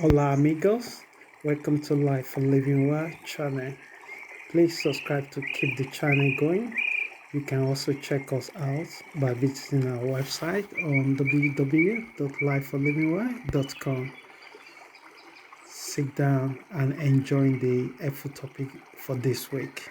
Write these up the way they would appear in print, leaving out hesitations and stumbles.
Hola amigos, welcome to Life for Living Well channel. Please subscribe to keep the channel going. You can also check us out by visiting our website on www.lifeforlivingwell.com. Sit down and enjoy the helpful topic for this week.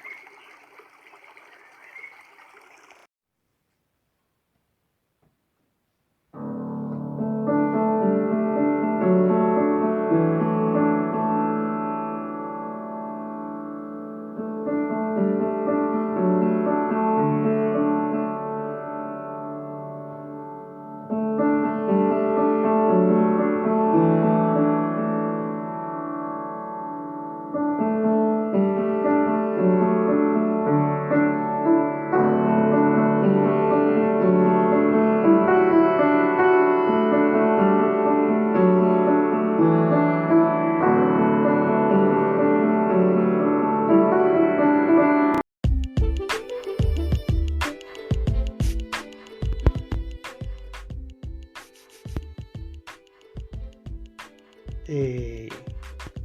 Hey,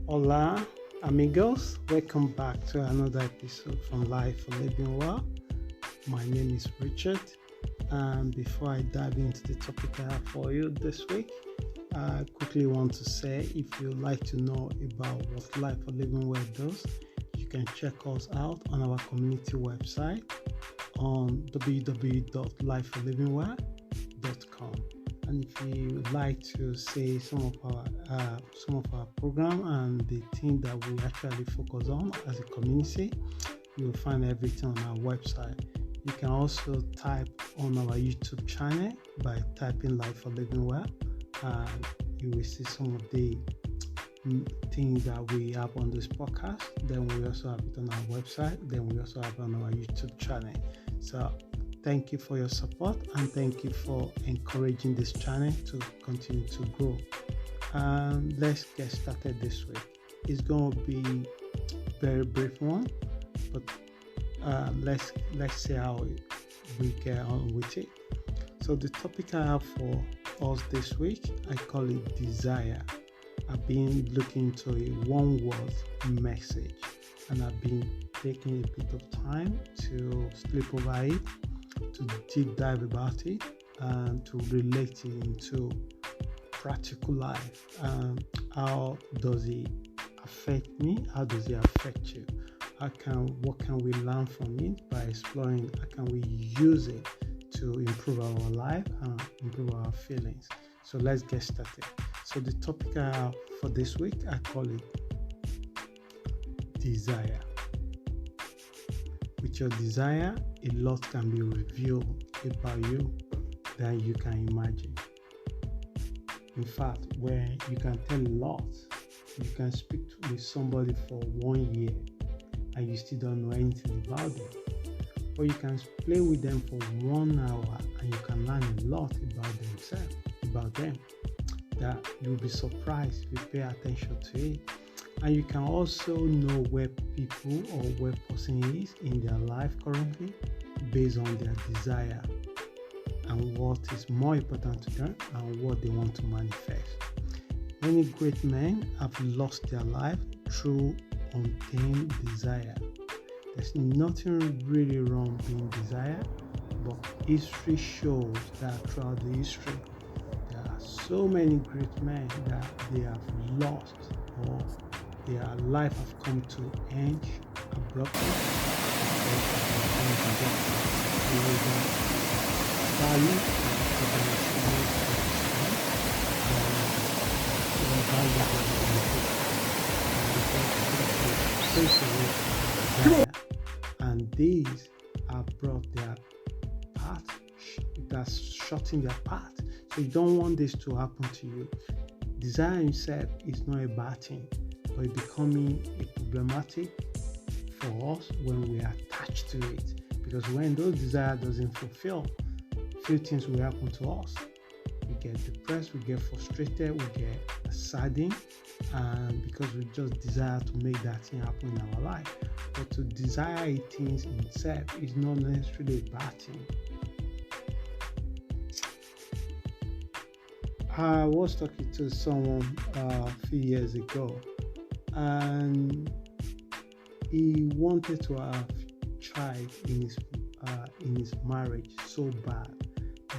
hola amigos, welcome back to another episode from Life for Living Well. My name is Richard, and before I dive into the topic I have for you this week, I quickly want to say if you'd like to know about what Life for Living Well does, you can check us out on our community website on www.lifeforlivingwell.com. And if you would like to see some of our program and the thing that we actually focus on as a community, you will find everything on our website. You can also type on our YouTube channel by typing Life for Living Well, and you will see some of the things that we have on this podcast. Then we also have it on our website. Then we also have it on our YouTube channel. So thank you for your support, and thank you for encouraging this channel to continue to grow. Let's get started this week. It's going to be a very brief one, but let's see how we get on with it. So the topic I have for us this week, I call it desire. I've been looking into a one-word message, and I've been taking a bit of time to sleep over it, to deep dive about it, and to relate it into practical life. How does it affect me? How does it affect you? What can we learn from it by exploring? How can we use it to improve our life and improve our feelings? So let's get started. So the topic I have for this week, I call it desire. With your desire, a lot can be revealed about you than you can imagine. In fact, where you can tell a lot, you can speak with somebody for 1 year and you still don't know anything about them. Or you can play with them for 1 hour and you can learn a lot about them, that you'll be surprised if you pay attention to it. And you can also know where people or where person is in their life currently based on their desire and what is more important to them and what they want to manifest. Many great men have lost their life through untamed desire. There's nothing really wrong being desired, but history shows that throughout the history, there are so many great men that they have lost, or their life have come to end abruptly and these have brought their path, that's shorting their path. So you don't want this to happen to you. Desire itself is not a bad thing, but it's becoming a problematic for us when we are attached to it. Because when those desires doesn't fulfill, few things will happen to us. We get depressed, we get frustrated, we get saddened, and because we just desire to make that thing happen in our life. But to desire things in itself is not necessarily a bad thing. I was talking to someone a few years ago, and he wanted to have child in his marriage so bad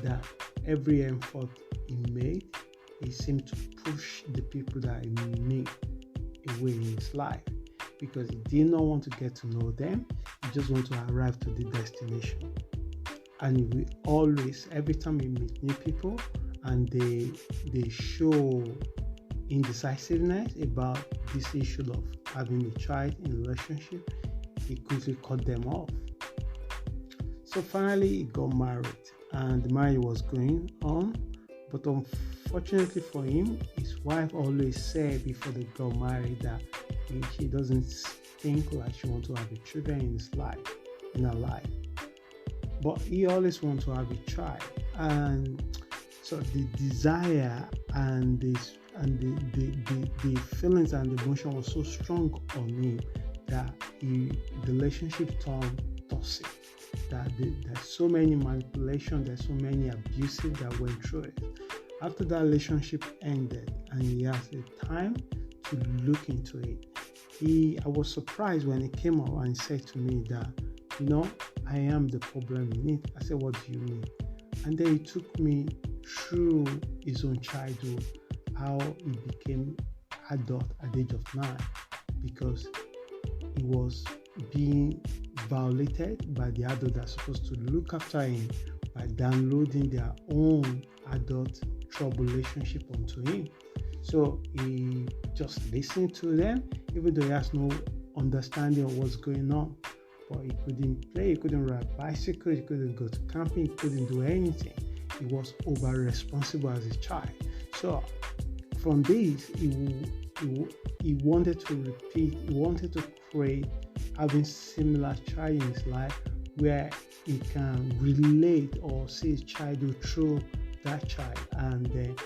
that every effort he made, he seemed to push the people that he knew away in his life because he did not want to get to know them. He just wanted to arrive to the destination. And he will always, every time he meet new people and they show indecisiveness about this issue of having a child in a relationship, he quickly cut them off. So finally he got married and the marriage was going on, but unfortunately for him, his wife always said before they got married that she doesn't think like she wants to have a children in her life. But he always wants to have a child, and so the desire and the feelings and the emotion was so strong on him that the relationship turned toxic. That there's so many manipulation, there's so many abuses that went through it. After that relationship ended, and he has the time to look into it, I was surprised when he came up and said to me that, I am the problem in it. I said, what do you mean? And then he took me through his own childhood, how he became adult at the age of 9, because he was being violated by the adult that's supposed to look after him by downloading their own adult trouble relationship onto him. So he just listened to them, even though he has no understanding of what's going on. But he couldn't play, he couldn't ride a bicycle, he couldn't go to camping, he couldn't do anything. He was over responsible as a child. So from this, he wanted to repeat, he wanted to create having similar child in his life where he can relate or see his childhood through that child and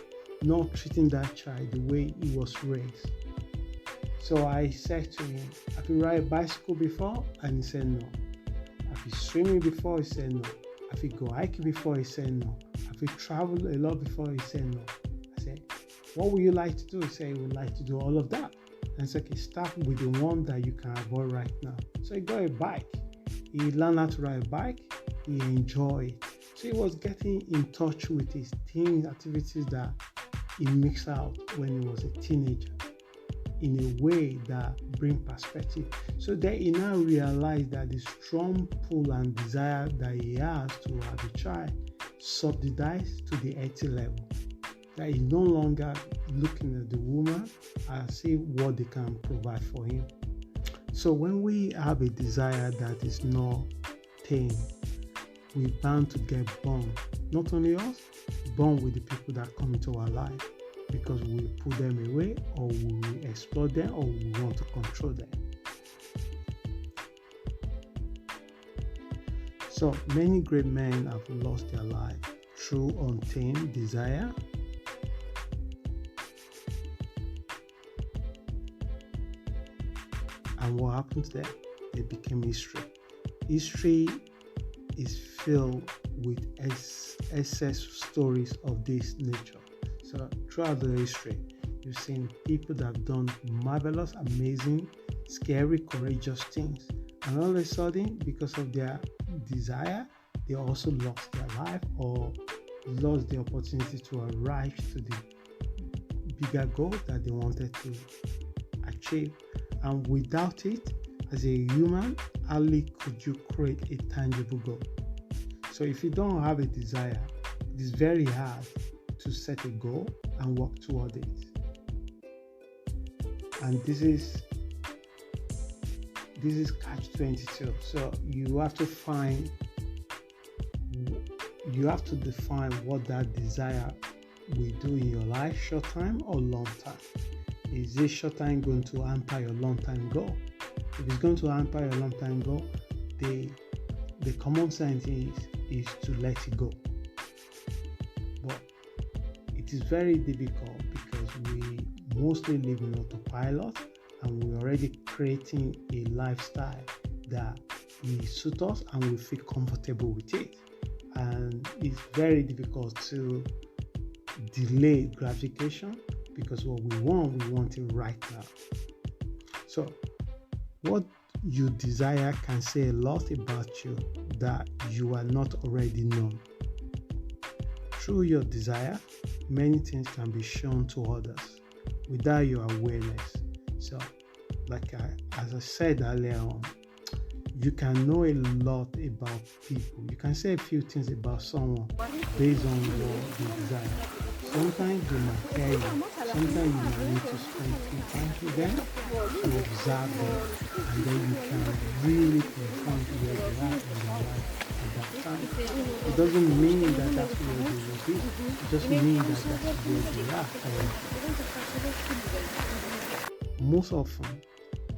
not treating that child the way he was raised. So I said to him, have you ride a bicycle before? And he said no. Have you swimming before? He said no. Have you go hiking before? He said no. Have you traveled a lot before? He said no. I said, what would you like to do? He said he would like to do all of that. And I said, okay, start with the one that you can avoid right now. So he got a bike. He learned how to ride a bike. He enjoyed it. So he was getting in touch with his teen activities that he mixed out when he was a teenager in a way that bring perspective. So then he now realized that the strong pull and desire that he has to have a child subsidized to the 80 level. That he's no longer looking at the woman and see what they can provide for him. So when we have a desire that is not tamed, we're bound to get burned. Not only us, burned with the people that come into our life because we put them away or we exploit them or we want to control them. So many great men have lost their life through untamed desire. And what happened to them? They became history. History is filled with excess stories of this nature. So throughout the history, you've seen people that have done marvelous, amazing, scary, courageous things. And all of a sudden, because of their desire, they also lost their life or lost the opportunity to arrive to the bigger goal that they wanted to achieve. And without it, as a human, hardly could you create a tangible goal. So if you don't have a desire, it is very hard to set a goal and work toward it. And this is catch-22. So you have to define what that desire will do in your life, short time or long time. Is this short time going to hamper your long time goal? If it's going to hamper your long time goal, the common sense is to let it go. But it is very difficult because we mostly live in autopilot and we're already creating a lifestyle that suits us and we feel comfortable with it. And it's very difficult to delayed gratification, because what we want it right now. So what you desire can say a lot about you that you are not already known. Through your desire, many things can be shown to others without your awareness. So, as I said earlier on, you can know a lot about people. You can say a few things about someone based on what they desire. Sometimes they might tell you, sometimes you might need to spend a few times with them to observe them, and then you can really confront where they are in their life at that time. It doesn't mean that that's where they will be. It just means that that's where they are currently. Most often,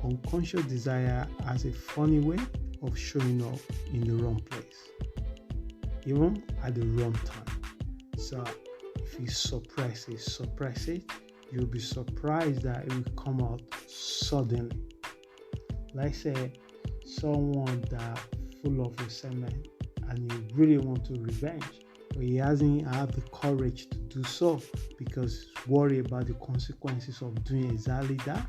unconscious desire has a funny way of showing up in the wrong place, even at the wrong time. So if you suppress it, you'll be surprised that it will come out suddenly. Like say someone that full of resentment and you really want to revenge, but he hasn't had the courage to do so because he's worried about the consequences of doing exactly that.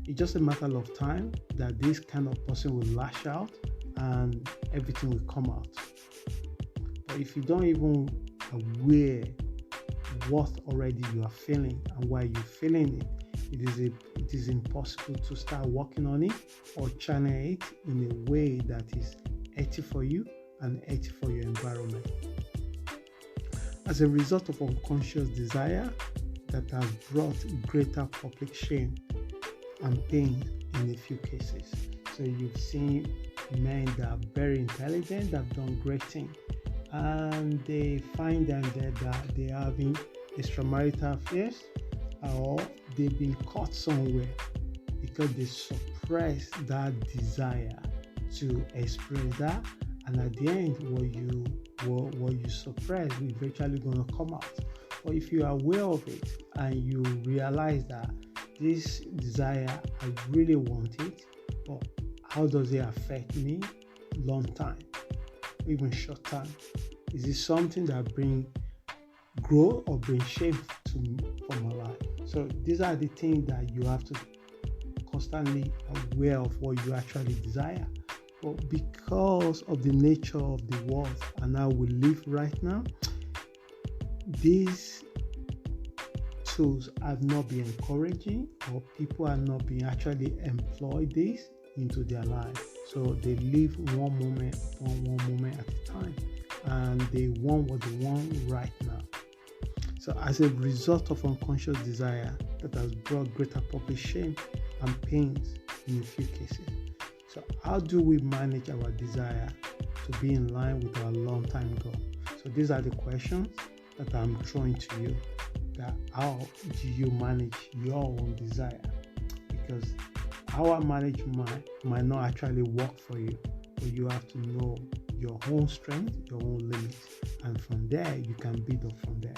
It's just a matter of time that this kind of person will lash out and everything will come out. But if you don't even aware what already you are feeling and why you're feeling it, it is impossible to start working on it or channel it in a way that is healthy for you and healthy for your environment. As a result of unconscious desire that has brought greater public shame and pain in a few cases. So you've seen men that are very intelligent, that have done great things, and they find them that they're having extramarital affairs or they've been caught somewhere because they suppress that desire to express that, and at the end what you suppress is eventually going to come out. But if you are aware of it and you realize that this desire, I really want it, but how does it affect me long time, even short time? Is it something that bring growth or bring shame for my life? So these are the things that you have to constantly aware of what you actually desire. But because of the nature of the world and how we live right now, these tools have not been encouraging, or people are not being actually employed this into their life. So they live one moment at a time, and they want what they want right now. So as a result of unconscious desire that has brought greater public shame and pains in a few cases. So how do we manage our desire to be in line with our long-time goal? So these are the questions that I'm throwing to you. That how do you manage your own desire? Because how I manage mine might not actually work for you, but you have to know your own strength, your own limits, and from there you can build up from there.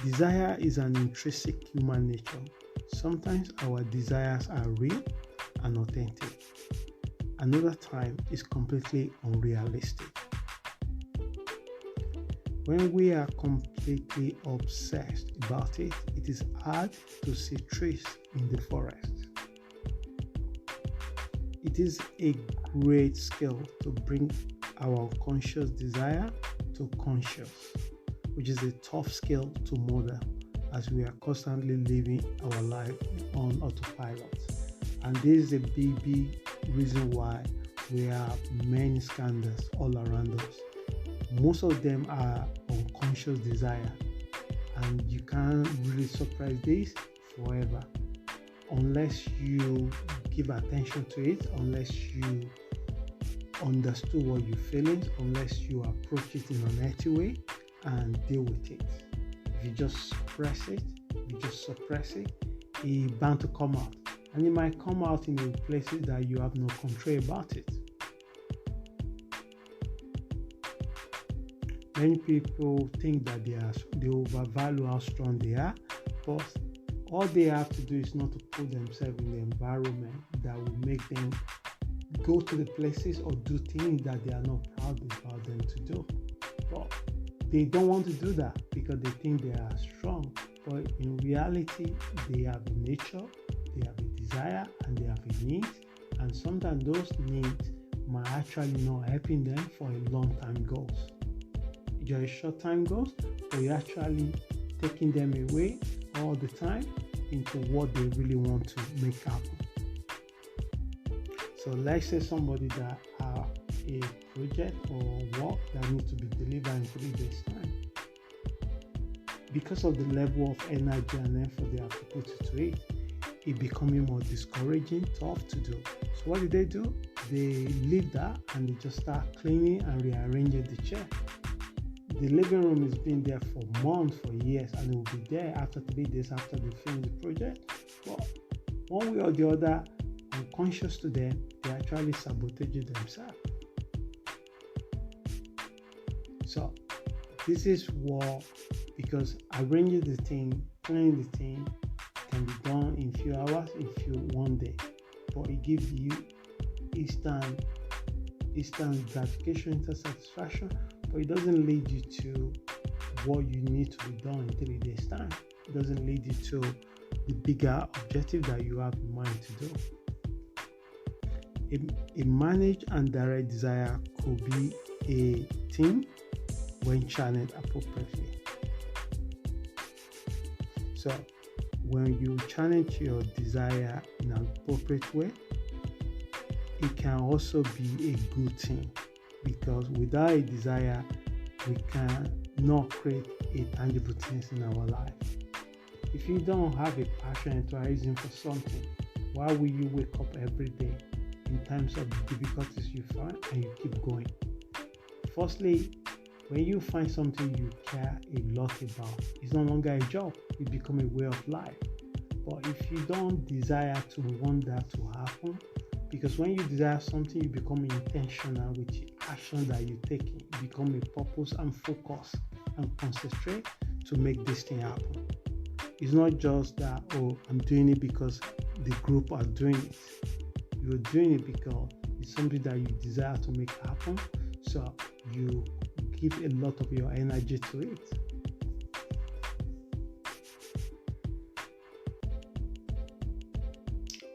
Desire is an intrinsic human nature. Sometimes our desires are real and authentic. Another time is completely unrealistic. When we are completely obsessed about it, it is hard to see trees in the forest. It is a great skill to bring our unconscious desire to conscious, which is a tough skill to model as we are constantly living our life on autopilot. And this is a big reason why we have many scandals all around us. Most of them are unconscious desire, and you can't really suppress this forever unless you give attention to it, unless you understood what you're feeling, unless you approach it in an healthy way and deal with it. If you just suppress it, it's bound to come out, and it might come out in places that you have no control about it. Many people think that they overvalue how strong they are, but all they have to do is not to put themselves in the environment that will make them go to the places or do things that they are not proud about them to do. But they don't want to do that because they think they are strong. But in reality, they have a nature, they have a desire, and they have a need. And sometimes those needs might actually not helping them for a long-time goals. Just short-time goals, but you're actually taking them away all the time into what they really want to make happen. So let's say somebody that have a project or work that needs to be delivered in 3 days' time. Because of the level of energy and effort they have to put into it, it becoming more discouraging, tough to do. So what do? They leave that and they just start cleaning and rearranging the chair. The living room has been there for months, for years, and it will be there after 3 days after they finish the project. But one way or the other, unconscious to them, they actually sabotage themselves. So this is what, because arranging the thing, cleaning the thing can be done in few hours, in one day, but it gives you instant gratification, instant satisfaction, but it doesn't lead you to what you need to be done in 3 days' time. It doesn't lead you to the bigger objective that you have in mind to do. A managed and direct desire could be a team when channeled appropriately. So when you channel your desire in an appropriate way, it can also be a good thing, because without a desire, we cannot create a tangible things in our life. If you don't have a passion and enthusiasm for something, why will you wake up every day in times of the difficulties you find and you keep going? Firstly, when you find something you care a lot about, it's no longer a job, it becomes a way of life. But if you don't desire to want that to happen, because when you desire something, you become intentional with the action that you're taking. You become a purpose and focus and concentrate to make this thing happen. It's not just that, oh, I'm doing it because the group are doing it. You're doing it because it's something that you desire to make happen. So you give a lot of your energy to it.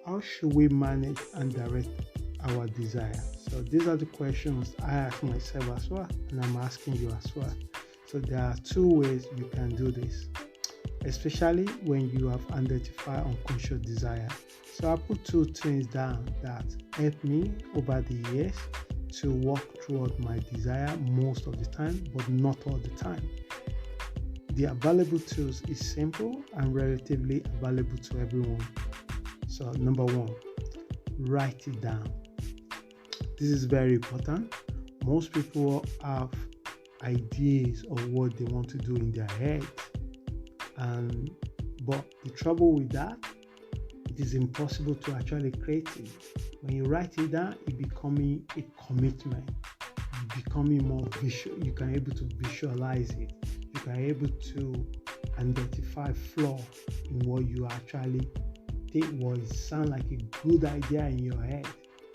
How should we manage and direct our desire? So these are the questions I ask myself as well, and I'm asking you as well. So there are 2 ways you can do this, especially when you have identified unconscious desire. So I put 2 things down that help me over the years to work toward my desire most of the time, but not all the time. The available tools is simple and relatively available to everyone. So number 1, write it down. This is very important. Most people have ideas of what they want to do in their head, but the trouble with that, it is impossible to actually create it. When you write it down, it becoming a commitment. It's becoming more visual. You can able to visualize it. You can able to identify flaw in what you actually think, what it sound like a good idea in your head,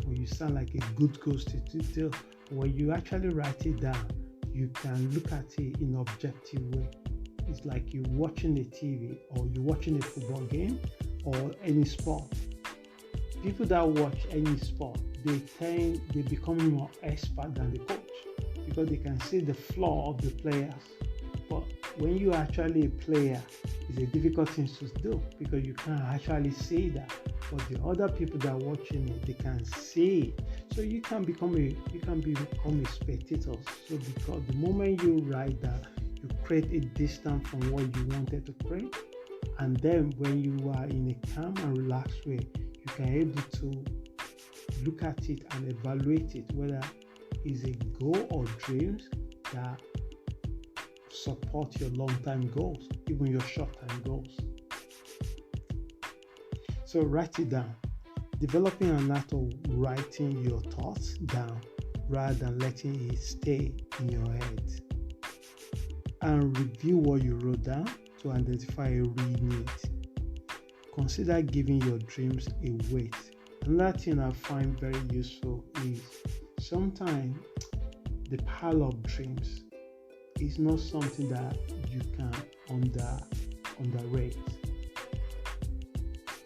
or you sound like a good goal to do. When you actually write it down, you can look at it in an objective way. It's like you're watching a TV or you're watching a football game or any sport. People that watch any sport, they become more expert than the coach because they can see the flaw of the players. But when you are actually a player, it's a difficult thing to do because you can't actually see that. But the other people that are watching it, they can see it. So you can become a spectator. So because the moment you write that, you create a distance from what you wanted to create. And then when you are in a calm and relaxed way, you can able to look at it and evaluate it, whether it's a goal or dreams that support your long-term goals, even your short-term goals. So write it down. Developing an art of writing your thoughts down rather than letting it stay in your head. And review what you wrote down to identify a real need. Consider giving your dreams a weight. Another thing I find very useful is sometimes the pile of dreams it's not something that you can underrate,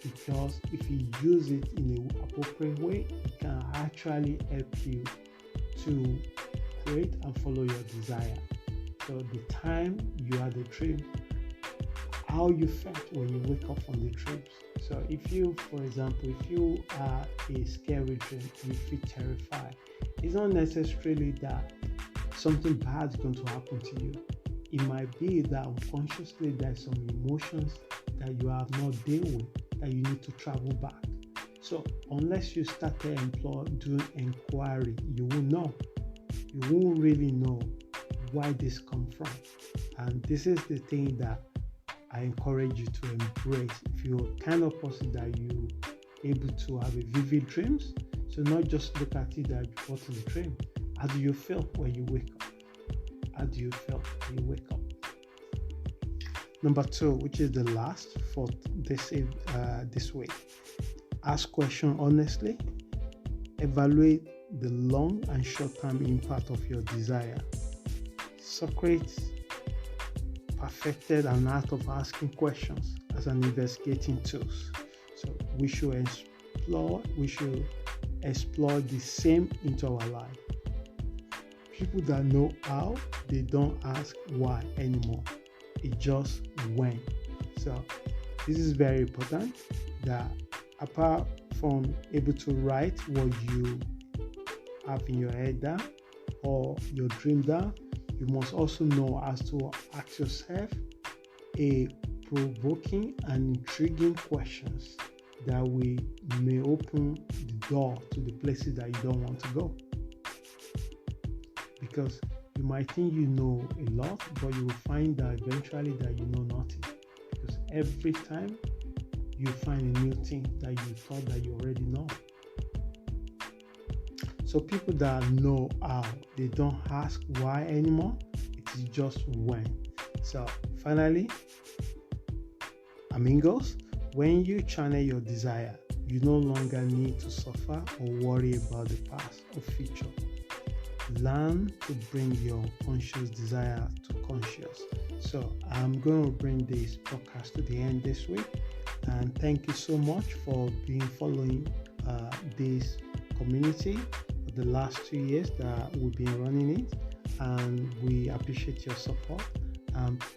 because if you use it in an appropriate way, it can actually help you to create and follow your desire. So the time you had a dream, how you felt when you wake up from the dreams. So if you, for example, if you are a scary dream, you feel terrified, it's not necessarily that something bad is going to happen to you. It might be that unconsciously there's some emotions that you have not dealt with that you need to travel back. So unless you start doing inquiry, you will know. You won't really know why this comes from. And this is the thing that I encourage you to embrace. If you're kind of person that you able to have a vivid dreams, so not just look at it that what is a dream. How do you feel when you wake up? How do you feel when you wake up? Number 2, which is the last for this week. Ask questions honestly. Evaluate the long and short-term impact of your desire. Socrates perfected an art of asking questions as an investigating tool. So we should explore the same into our life. People that know how, they don't ask why anymore. It's just when. So this is very important, that apart from able to write what you have in your head down or your dream down, you must also know how to ask yourself a provoking and intriguing questions that may open the door to the places that you don't want to go. Because you might think you know a lot, but you will find that eventually that you know nothing. Because every time you find a new thing that you thought that you already know. So people that know how, they don't ask why anymore. It is just when. So finally, amigos, when you channel your desire, you no longer need to suffer or worry about the past or future. Learn to bring your conscious desire to conscious. So I'm going to bring this podcast to the end this week, and thank you so much for following this community for the last 2 years that we've been running it, and we appreciate your support.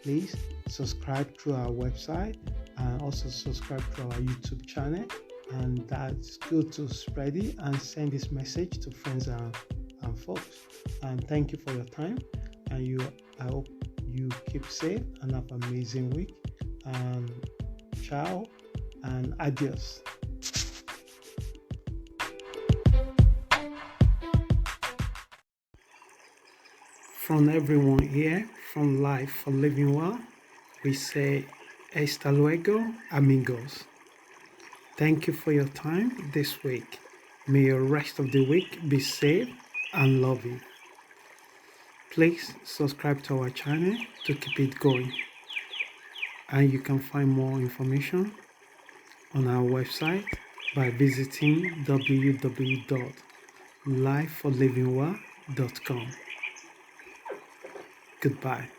Please subscribe to our website and also subscribe to our YouTube channel, and that's good to spread it and send this message to friends and folks. And thank you for your time, and I hope you keep safe and have an amazing week. And ciao and adios. From everyone here from Life for Living Well, we say hasta luego, amigos. Thank you for your time this week. May your rest of the week be safe and loving. Please subscribe to our channel to keep it going. And you can find more information on our website by visiting www.lifeforlivingwell.com. Goodbye.